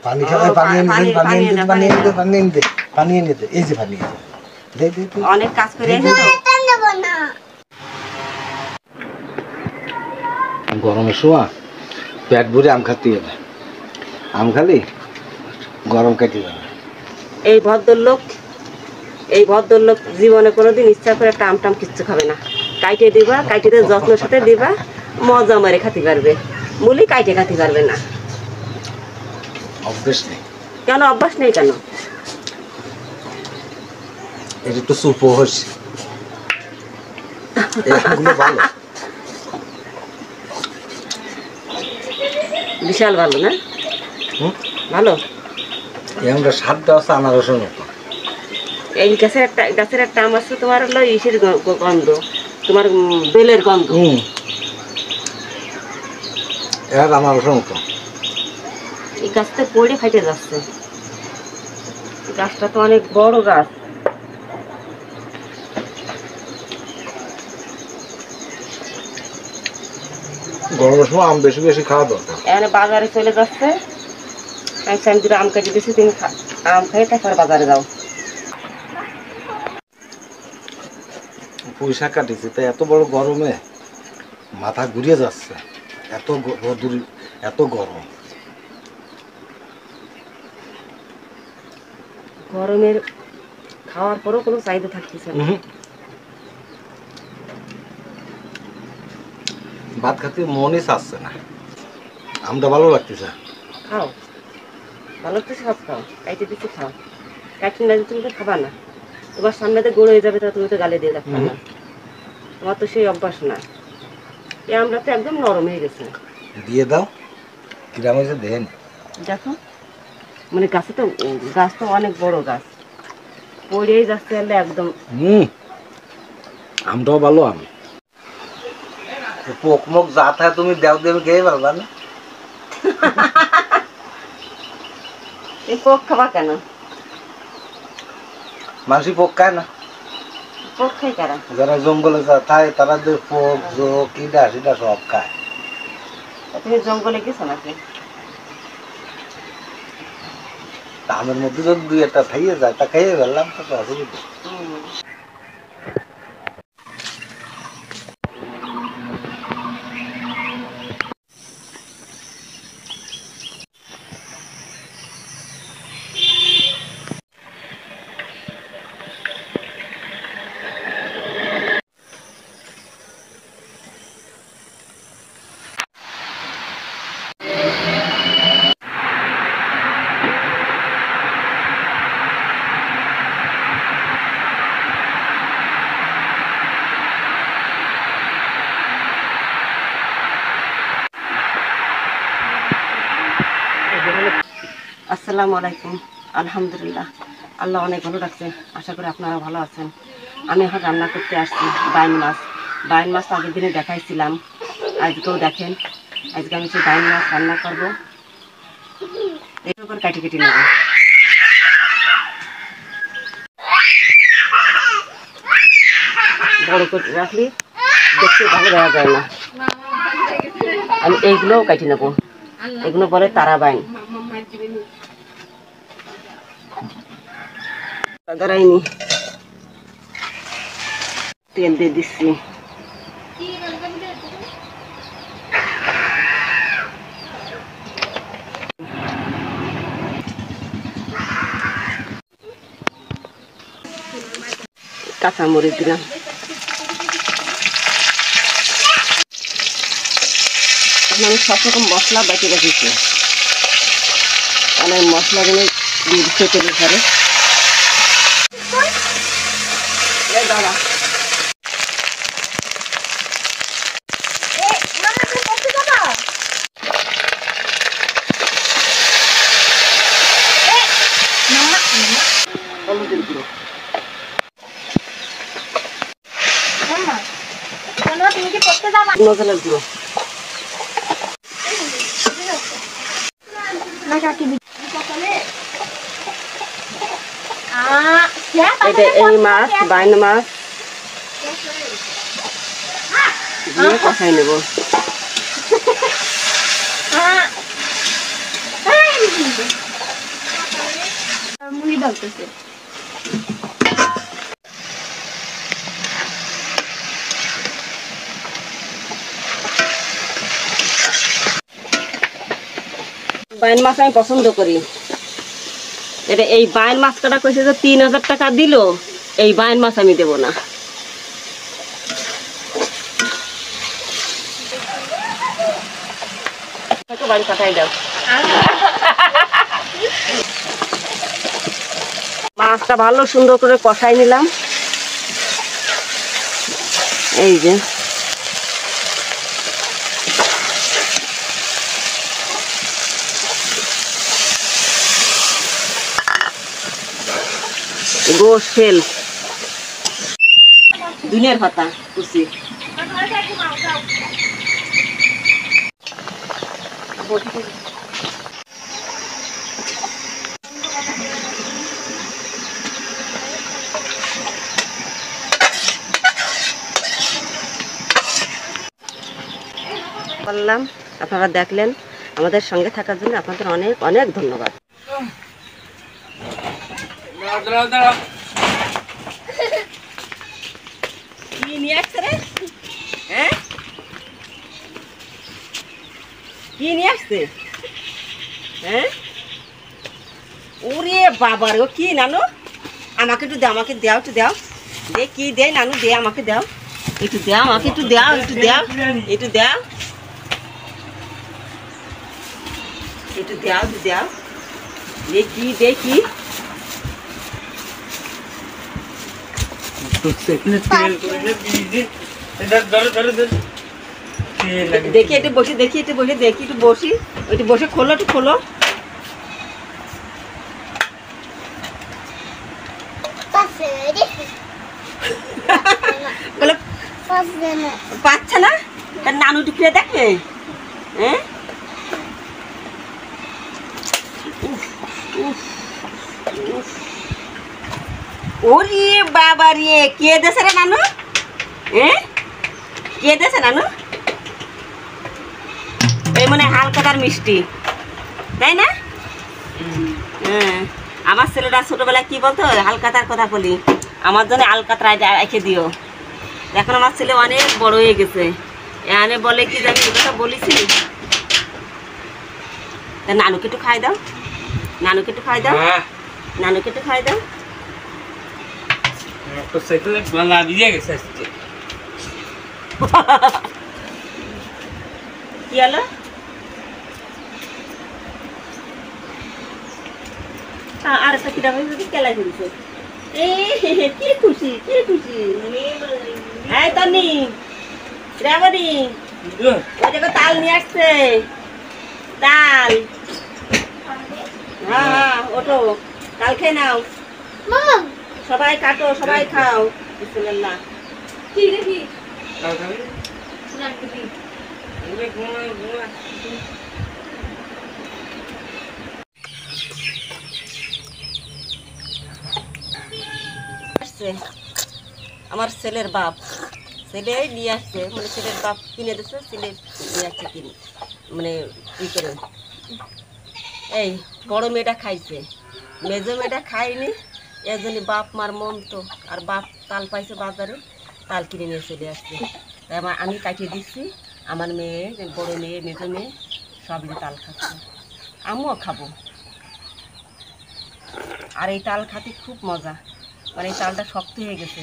পানি খাবে, পানি এনে দে, এই যে পানি দে দে দে। অনেক কাজ করে এসে তো গরমের সময় পেট ভরে আম খাতে হবে, আম খালি গরম কেটে যাবে। এই ভদ্রলোক জীবনে কোনোদিন ইচ্ছা করে একটা আমটাম কিচ্ছু খাবে না। কাইটে দিবা, কাইটে যত্নের সাথে দিবা, মজা মারে খাতে পারবে, মুলি কাইটে খাতে পারবে না। অভ্যেস নেই। কেন অভ্যাস নেই কেন? এটা একটু সুপো হচ্ছে, এগুলো ভালো, বিশাল ভালো না? ভালো। আমরা স্বাদটা আছে আনারসের মতো। এই গাছের একটা আম আছে তোমার, হলো ইসের গন্ধ, তোমার বেলের গন্ধ। এর আনারসের মতো। এই গাছটা পড়ে ফাইটে যাচ্ছে। গাছটা তো অনেক বড় গাছ। গরমের সময় আম বেশি বেশি খাওয়া দরকার। এখানে বাজারে চলে যাচ্ছে, আমি দুটো আম কেটে দিচ্ছি, তুমি আম খেয়ে তারপরে বাজারে যাও। পয়সা কাটিছে তাই এত বড় গরমে মাথা ঘুরিয়ে যাচ্ছে, এত গরম। গরমের খাওয়ার পরও কোনো চাহিদা থাকতেছে না। ভাত খাতে মনই চাচ্ছে না, আমটা ভালো লাগতেছে। খাও, ভালো লাগতেছে, সব খাও, কাইটে দিচ্ছি খাও। কাইটে না দিতে তুমি তো খাবা না, তোমার সামনেতে গোড় হয়ে যাবে, তা তুমি তো গালে দিয়ে রাখবে না। তোমার তো সেই অভ্যাস না। এই আমরা তো একদম নরম হয়ে গেছে। দিয়ে দাও, কিরাম হয়েছে দেন। দেখো, মানে গাছ তো অনেক বড় গাছ, পড়েই যাচ্ছে একদম। আমটাও ভালো আম, পোক মুখ যা থাকে তুমি দেও দেবে খেয়ে পারবা না। এই পোক খাবা কেন? মানুষ পোক খায় না? পোক খাই কারা? যারা জঙ্গলে থাকে তারা পোক জোক কিডা সিডা সব খায়। তুমি জঙ্গলে গেছো নাকি? আমের মধ্যে যদি দুই একটা খাইয়ে যায় তা খাইয়ে ফেললাম, তো অসুবিধা। আসসালামু আলাইকুম। আলহামদুলিল্লাহ, আল্লাহ অনেক ভালো রাখছে। আশা করি আপনারা ভালো আছেন। আমি এখন রান্না করতে আসছি বাইন মাছ আগের দিনে দেখাইছিলাম, আজকেও দেখেন। আজকে আমি সেই বাইন মাছ রান্না করবো। এর উপর কাটি কেটে নেব। বড় করে রাখলে দেখতে ভালো দেখা যায় না। আমি এইগুলোও কাটি নেবো, এগুলো বলে তারা বাইন। দাঁড়াইনি, তেল দিয়ে দিচ্ছি। কাঁচামরিচ দিলাম। আমি সব রকম মশলা বেটে রেখেছি, মানে মশলাগুলো দিয়ে দিচ্ছে তেলের ঘরে। দাঁড়া, হলুদের গুঁড়ো, মশলার গুঁড়ো, এই মাছ বাইন মাছ দিয়ে কষাই নেব। ঢালতেছে। বাইন মাছ আমি পছন্দ করি। এটা এই বাইন মাছ কাটা কইছে যে 3000 টাকা দিল, এই বাইন মাছ আমি দেব না। বাড়ি কাটাই দাও। মাছটা ভালো সুন্দর করে কষাই নিলাম। এই যে গোশ ফেল দুনিয়ার পাতা কুচি বললাম। আপনারা দেখলেন, আমাদের সঙ্গে থাকার জন্য আপনাদের অনেক অনেক ধন্যবাদ। কি নিয়ে আসছে রে? হ্যাঁ, কি নিয়ে আসছে? হ্যাঁ, ওরে বাবা রে, কি নানু? আমাকে একটু দাও, আমাকে দাও, একটু দাও। দে কি দে নানু, দে আমাকে দাও, একটু দাও, আমাকে একটু দাও, একটু দাও, একটু দাও, একটু দাও, একটু দাও। দেখি দেখি, দেখি একটু বসে, দেখি একটু বসে, দেখি একটু বসি, একটু বসে খোলো, একটু খোলো। পাচ্ছে না, তার নানু একটু ফিরে দেখবে। হ্যাঁ, ওরে বাবা রে, কে দেছে রে নানু? হ্যাঁ, কে দেছে নানু? এই মনে হালকাতার মিষ্টি, তাই না? হ্যাঁ, আমার ছেলেটা ছোটবেলায় কি বলতো, হালকাতার কথা বলি, আমার জন্য আলকাতরা রেখে দিও। এখন আমার ছেলে অনেক বড় হয়ে গেছে, এখানে বলে কি জানি, ওটা বলেছি। তা নানুকে একটু খাই দাও, নানুকে একটু খাই দাও, নানুকে একটু খাই দাও। কি হলো? আর একটা কিটা হয়েছে, কেলাই করেছে। কি খুশি, কি খুশি। এই তনি রাবণী, ওই দেখো তাল নিয়ে আসছে, তাল। হ্যাঁ হ্যাঁ, ওঠো, তাল খেয়ে নাও। সবাই কাটো, সবাই খাও। বিসমিল্লাহ। আমার ছেলের বাপ, ছেলে নিয়ে আসছে, মানে ছেলের বাপ কিনে দিচ্ছে, ছেলে নিয়ে আসছে কিনে, মানে ই করে। এই বড় মেয়েটা খাইছে, মেজো মেয়েটা খায়নি, এর জন্য বাপ মার মন তো। আর বাপ তাল পাইছে বাজারে, তাল কিনে নিয়ে চলে আসছে। তাই আমি কাটিয়ে দিচ্ছি, আমার মেয়ে, বড় মেয়ে, মেজো মেয়ে সবই তাল খাচ্ছে, আমিও খাবো। আর এই তাল খাতে খুব মজা, মানে এই তালটা শক্ত হয়ে গেছে।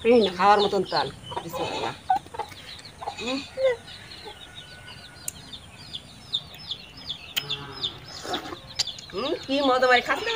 এই যে খাওয়ার মতন তাল। বিসমিল্লাহ। কি মজা, মানে খাচ্ছে।